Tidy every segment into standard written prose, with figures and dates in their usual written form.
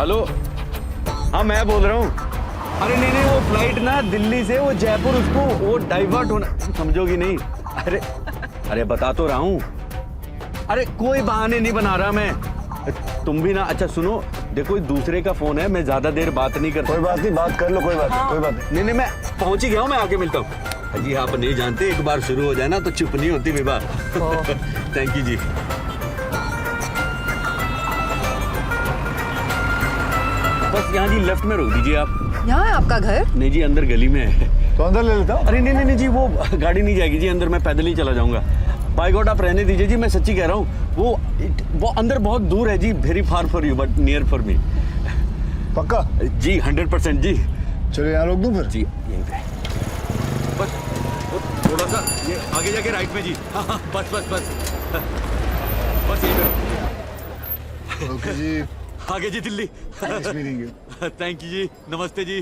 Hello, हाँ मैं बोल रहा हूँ। अरे नहीं नहीं, वो फ्लाइट ना दिल्ली से वो जयपुर, उसको वो डाइवर्ट होना, समझोगी नहीं। अरे अरे बता तो रहा हूँ। अरे कोई बहाने नहीं बना रहा मैं, तुम भी ना। अच्छा सुनो, देखो दूसरे का फोन है, मैं ज्यादा देर बात नहीं करता। कोई बात नहीं, बात कर लो, कोई बात नहीं, कोई बात नहीं। नहीं नहीं, मैं पहुंच ही गया हूँ, मैं आके मिलता हूँ। जी आप नहीं जानते, एक बार शुरू हो जाए ना तो चुप नहीं होती विवाह। थैंक यू जी। बस यहाँ जी लेफ्ट में रोक दीजिए आप। यहाँ है आपका घर? नहीं जी, अंदर गली में है। तो अंदर ले लेता हूँ। अरे नहीं नहीं नहीं जी, वो गाड़ी नहीं जाएगी जी अंदर, मैं पैदल ही चला जाऊंगा। बाय गॉड आप रहने दीजिए जी, मैं सच्ची कह रहा हूँ। वो अंदर बहुत दूर है जी, very far for you but near for me. पक्का जी 100% जी। चलो यहाँ रोक दूँ फिर? जी यहीं पे बस, थोड़ा सा ये आगे जाके राइट में जी। हाँ हाँ बस बस बस बस यहीं पे। ओके जी। आगे जी Delhi. Nice meeting you. Thank you जी, नमस्ते जी।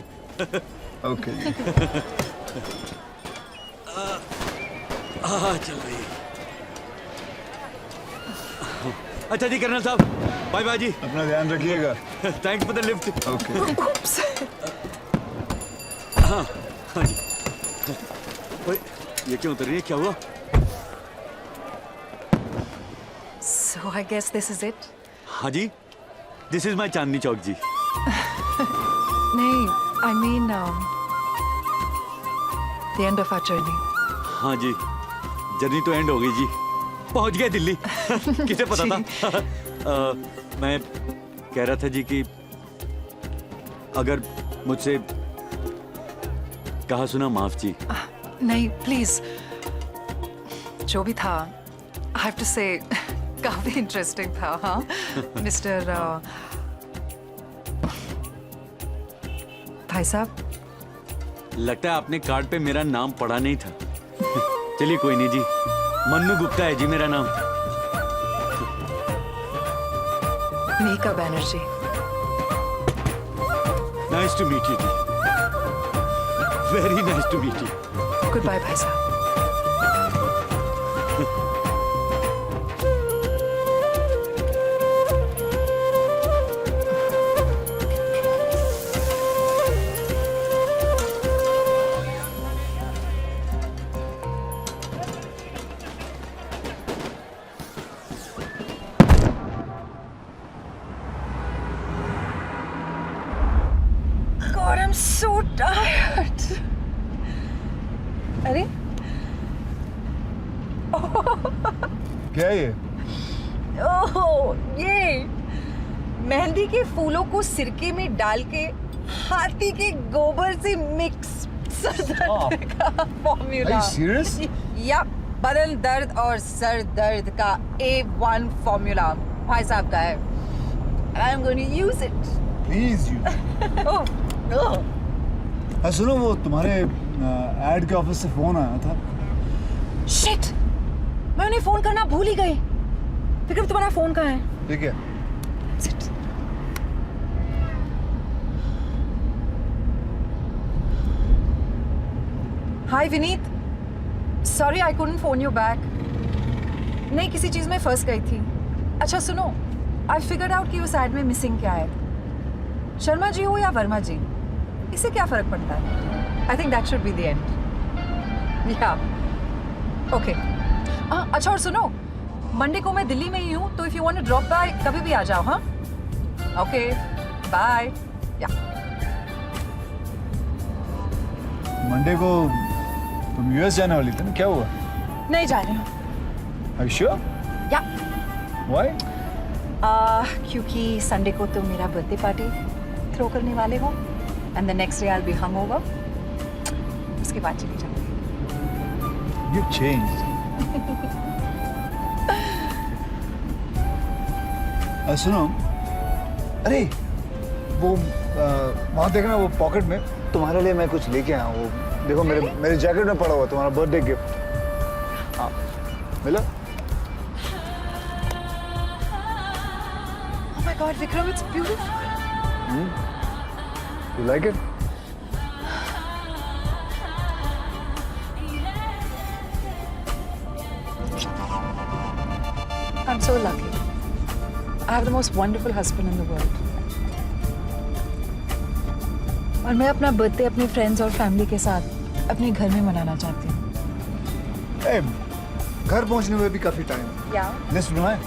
ओके जी। चल रही है। अच्छा जी कर्नल साहब, बाय बाय जी। अपना ध्यान रखिएगा। Thanks for the lift. Okay. हाँ हाँ जी। ओए, ये क्यों उतर रही है, क्या हुआ? So I guess this is it? हाँ जी, this is my Chandni Chowk जी। नहीं, I mean the end of our journey. हाँ जी, जर्नी तो एंड हो गई जी, पहुंच गए दिल्ली। किसे पता था। मैं कह रहा था जी कि अगर मुझसे कहा सुना माफ जी। नहीं प्लीज, जो भी था I have to say काफी इंटरेस्टिंग था। हाँ मिस्टर भाई साहब, लगता है आपने कार्ड पे मेरा नाम पढ़ा नहीं था। चलिए कोई नहीं जी, मन्नू गुप्ता है जी मेरा नाम। Mika Banerjee. Nice to meet you जी, very nice to meet you. Goodbye भाई साहब। God, I'm so tired. अरे क्या है ये? ओह, ये मेहंदी के फूलों को सिरके में डाल के हाथी के गोबर से मिक्स सर दर्द का फॉर्मूला। Are you serious? या बदन दर्द और सर दर्द का A1 फॉर्मूला भाई साहब का है। I'm going to use it. Please you. हाँ सुनो, वो तुम्हारे एड के ऑफिस से फोन आया था। Shit! मैं उन्हें फोन करना भूल ही गई। विक्रम तुम्हारा फोन कहाँ है? ठीक है। Sit. Hi Vineet, sorry I couldn't phone you back. नहीं, किसी चीज में फंस गई थी। अच्छा सुनो, आई फिगर्ड आउट कि उस एड में मिसिंग क्या है। शर्मा जी हो या वर्मा जी, इससे क्या फर्क पड़ता है? I think that should be the end. या ओके। अच्छा और सुनो, मंडे को मैं दिल्ली में ही हूँ, तो if you want to drop by कभी भी आ जाओ। हाँ ओके बाय। या मंडे को तुम यूएस जाने वाली थी ना, क्या हुआ? नहीं जा रही हूँ। Are you sure? या Why? क्योंकि संडे को तुम मेरा बर्थडे पार्टी थ्रो करने वाले हो and the next day I will be hangover. उसके बाद चली जाऊंगी। You've changed. सुनो, अरे वो वहाँ देखना, वो पॉकेट में तुम्हारे लिए मैं कुछ लेके आया हूँ। वो देखो मेरे जैकेट में पड़ा हुआ तुम्हारा बर्थडे गिफ्ट। हाँ मिला? Oh my God, Vikram, it's beautiful. You like it? I'm so lucky. I have the most wonderful husband in the world. और मैं अपना बर्थडे अपने फ्रेंड्स और फैमिली के साथ अपने घर में मनाना चाहती हूँ। ए, घर पहुंचने में भी काफी टाइम। या लिस्ट बनवाएं?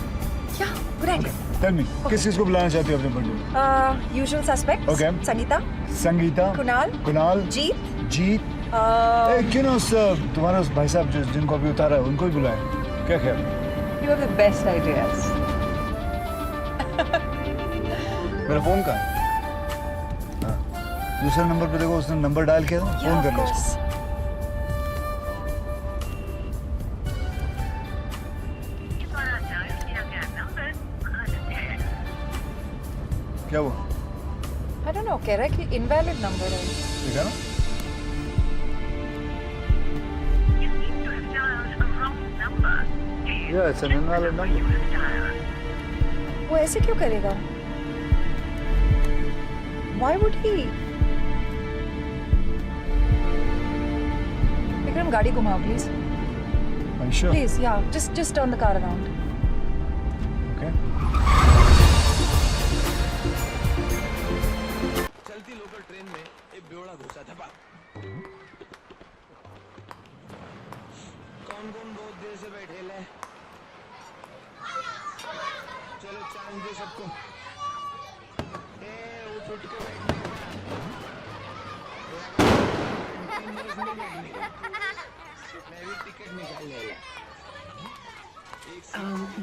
Good idea. टेल मी, किस किस को बुलाना चाहती हो अपने birthday? Usual suspects. Okay. Sangeeta, Sangeeta, Kunal, Jeet. Uh, क्यों ना उस तुम्हारे उस भाई साहब जिनको अभी उतारा है उनको भी बुलाएं, क्या ख्याल? you have the best ideas. मेरा फोन कहाँ है? हाँ, दूसरे नंबर पे देखो, उसने नंबर डायल किया था, फोन करना उसको। क्या हुआ? I don't know, कह रहा है कि invalid number है। देखा ना? Yeah, it's an invalid number. वो ऐसे क्यों करेगा? Why would he? विक्रम, गाड़ी घुमाओ please. Are you sure? Please, yeah, just turn the car around. Okay. चलती लोकल ट्रेन में एक बेवड़ा घुसा था। कौन कौन बहुत देर से बैठे ले? चलो चांस दे सबको। उठ उठ के बैठने मैं भी टिकट निकाल लेगा।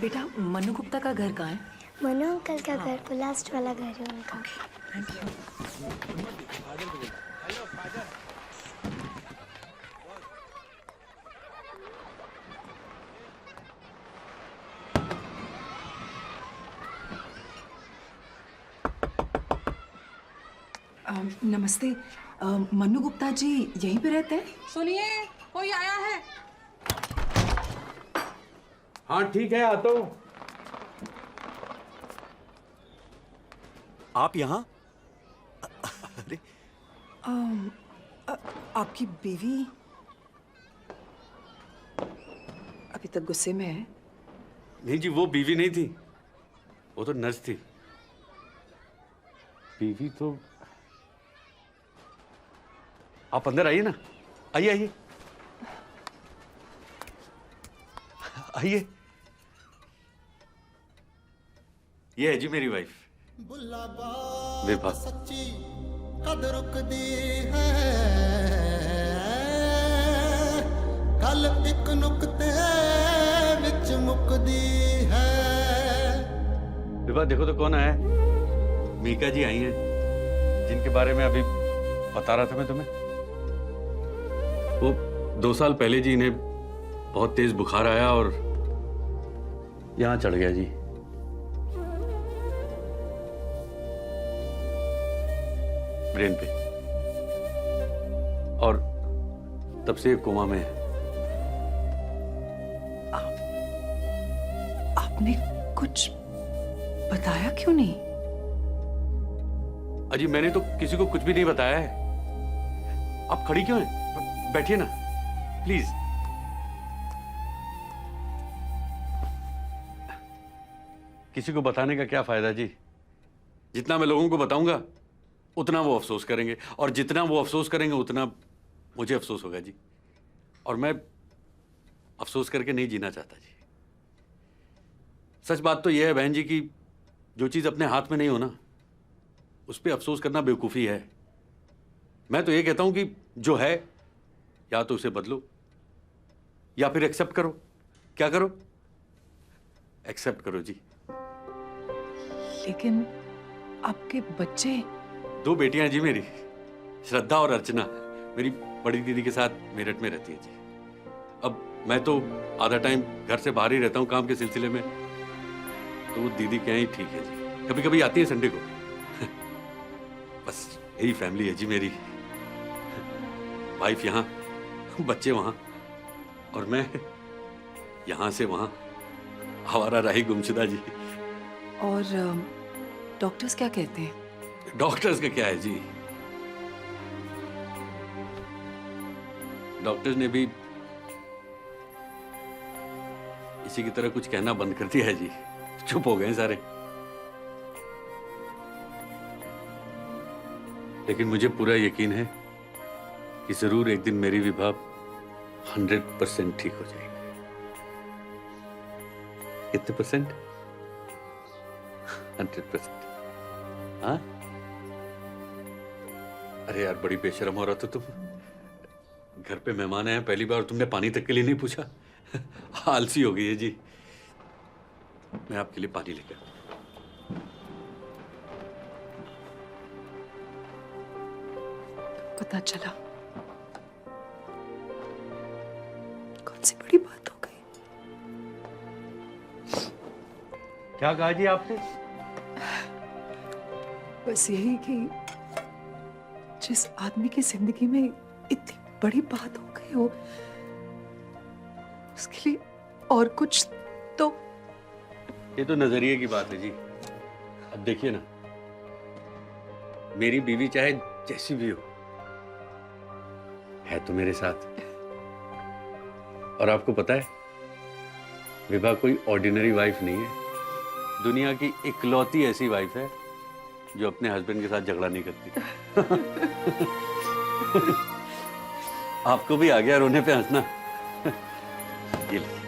बेटा, मनु गुप्ता का घर कहाँ है? मनु अंकल का घर, वो लास्ट वाला घर है उनका। Thank you. Hello father. नमस्ते। मनु गुप्ता जी यहीं पे रहते हैं? सुनिए, कोई आया है। हाँ ठीक है, आता हूँ। आप यहाँ? अरे आपकी बीवी अभी तक गुस्से में है? नहीं जी, वो बीवी नहीं थी, वो तो नर्स थी। बीवी तो आप अंदर आइए ना, आइए आइए आइए। ये है जी मेरी वाइफ विभा। सच्ची कद रुकदी है कल एक नुक्ते विच मुकदी है। विभा देखो तो कौन आया है। मीका जी आई हैं, जिनके बारे में अभी बता रहा था मैं तुम्हें। वो 2 साल पहले जी इन्हें बहुत तेज बुखार आया और यहां चढ़ गया जी। ब्रेन पे, और तब से कोमा में है। आपने कुछ बताया क्यों नहीं? अजी मैंने तो किसी को कुछ भी नहीं बताया है। आप खड़ी क्यों हैं? बैठिए ना प्लीज। किसी को बताने का क्या फायदा जी? जितना मैं लोगों को बताऊंगा उतना वो अफसोस करेंगे, और जितना वो अफसोस करेंगे उतना मुझे अफसोस होगा जी। और मैं अफसोस करके नहीं जीना चाहता जी। सच बात तो यह है बहन जी कि जो चीज अपने हाथ में नहीं हो ना, उस पर अफसोस करना बेवकूफ़ी है। मैं तो ये कहता हूं कि जो है या तो उसे बदलो या फिर एक्सेप्ट करो। क्या करो? एक्सेप्ट करो जी। लेकिन आपके बच्चे? 2 बेटियां हैं जी मेरी, श्रद्धा और अर्चना। मेरी बड़ी दीदी के साथ मेरठ में रहती है जी। अब मैं तो आधा टाइम घर से बाहर ही रहता हूँ काम के सिलसिले में, तो वो दीदी के यहाँ ही ठीक है जी। कभी कभी आती है संडे को। बस यही फैमिली है जी मेरी। वाइफ यहाँ, बच्चे वहाँ, और मैं यहाँ से वहाँ आवारा राही गुमशुदा जी। और डॉक्टर्स क्या कहते हैं? डॉक्टर्स का क्या है जी, डॉक्टर्स ने भी इसी की तरह कुछ कहना बंद कर दिया है जी। चुप हो गए सारे। लेकिन मुझे पूरा यकीन है कि जरूर एक दिन मेरी विभा 100% ठीक हो जाएगी। कितने परसेंट? 100%। हाँ? अरे यार, बड़ी बेशर्म हो रहा था तुम। घर पे मेहमान आए हैं, पहली बार तुमने पानी तक के लिए नहीं पूछा। आलसी हो गई है जी। मैं आपके लिए पानी लेकर आता हूं। पता चला कौन सी बड़ी बात हो गई। क्या कहा जी आपने? बस यही कि जिस आदमी की जिंदगी में इतनी बड़ी बात हो गई हो, उसके लिए और कुछ तो। ये तो नजरिए की बात है जी। अब देखिए ना, मेरी बीवी चाहे जैसी भी हो, है तो मेरे साथ। और आपको पता है, विभा कोई ऑर्डिनरी वाइफ नहीं है। दुनिया की इकलौती ऐसी वाइफ है जो अपने हस्बैंड के साथ झगड़ा नहीं करती। आपको भी आ गया रोने पे हंसना। ये लीजिए।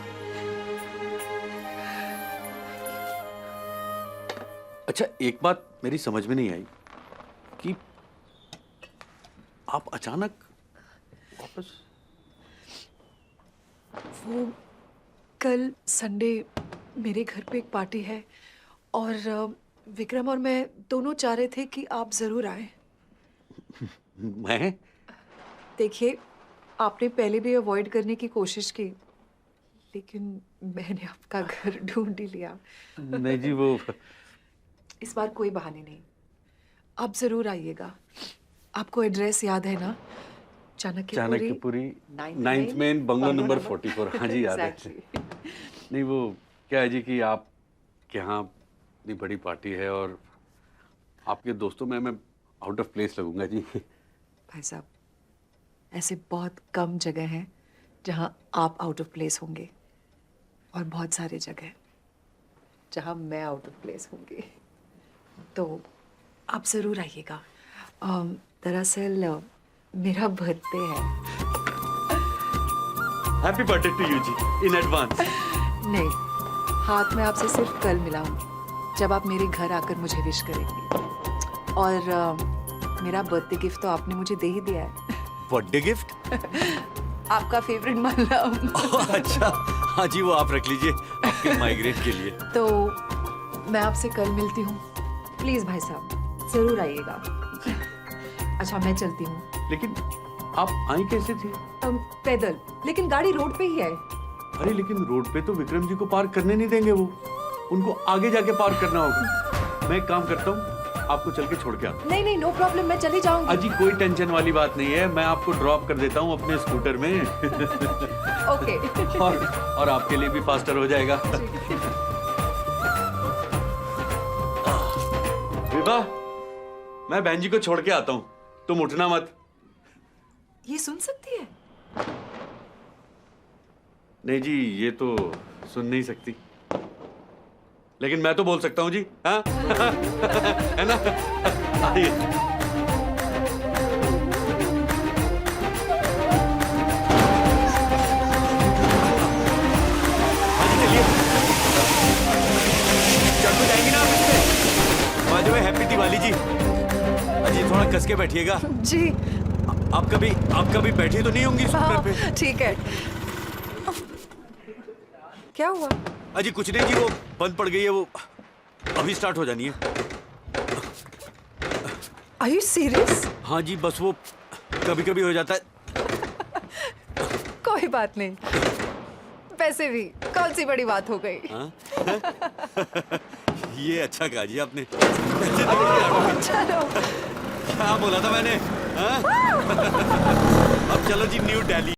अच्छा, एक बात मेरी समझ में नहीं आई कि आप अचानक वापस। वो कल संडे मेरे घर पे एक पार्टी है और विक्रम और मैं दोनों चाह रहे थे कि आप जरूर आए। मैं? देखिए, आपने पहले भी अवॉइड करने की कोशिश की, लेकिन मैंने आपका घर ढूंढ ही लिया। नहीं जी, वो इस बार कोई बहाने नहीं, आप जरूर आइएगा। आपको एड्रेस याद है ना? Chanakyapuri 9th main bungalow number 44। हाँ जी, याद है। नहीं, वो क्या है जी कि आप के यहाँ इतनी बड़ी पार्टी है और आपके दोस्तों में मैं आउट ऑफ प्लेस लगूंगा जी। भाई साहब, ऐसे बहुत कम जगह हैं जहाँ आप आउट ऑफ प्लेस होंगे, और बहुत सारे जगह जहाँ मैं आउट ऑफ प्लेस होंगी। तो आप ज़रूर आइएगा। दरअसल मेरा बर्थडे है। हैप्पी बर्थडे टू यू जी, इन एडवांस। नहीं, हाथ में आपसे सिर्फ कल मिला हूँ, जब आप मेरे घर आकर मुझे विश करेंगी। और मेरा बर्थडे गिफ्ट तो आपने मुझे दे ही दिया है। Birthday gift? आपका फेवरेट मलम। अच्छा, हाँ जी, वो आप रख लीजिए आपके माइग्रेन के लिए। तो मैं आपसे कल मिलती हूँ। प्लीज भाई साहब, जरूर आइएगा। अच्छा, मैं चलती हूँ। लेकिन आप आई कैसे थी? पैदल, लेकिन गाड़ी रोड पे ही है। अरे लेकिन रोड पे तो विक्रम जी को पार्क करने नहीं देंगे। वो उनको आगे जाके पार्क करना होगा। मैं एक काम करता हूँ, आपको चल के छोड़ के आता हूँ। नहीं नहीं, नो प्रॉब्लम, मैं चली जाऊंगी। अजी, कोई टेंशन वाली बात नहीं है, मैं आपको ड्रॉप कर देता हूँ अपने स्कूटर में। ओके। और आपके लिए भी फास्टर हो जाएगा। विभा, मैं बहन जी को छोड़ के आता हूँ, तुम उठना मत। ये सुन सकती है? नहीं जी, ये तो सुन नहीं सकती, लेकिन मैं तो बोल सकता हूँ जी। हाँ? है ना? आइए। चलिए, चढ़ तो जाएंगी ना आप इस पे? By the way, happy Diwali जी। अजी, थोड़ा कस के बैठिएगा जी। आप कभी बैठी तो नहीं होंगी स्कूटर पे? ठीक है। क्या हुआ? अजी कुछ नहीं जी, वो बंद पड़ गई है, वो अभी स्टार्ट हो जानी है। Are you serious? हाँ जी, बस वो कभी कभी हो जाता है। कोई बात नहीं, वैसे भी कौन सी बड़ी बात हो गई। हाँ? ये अच्छा कहा जी आपने। चलो। क्या बोला था मैंने? हाँ? अब चलो जी, न्यू दिल्ली।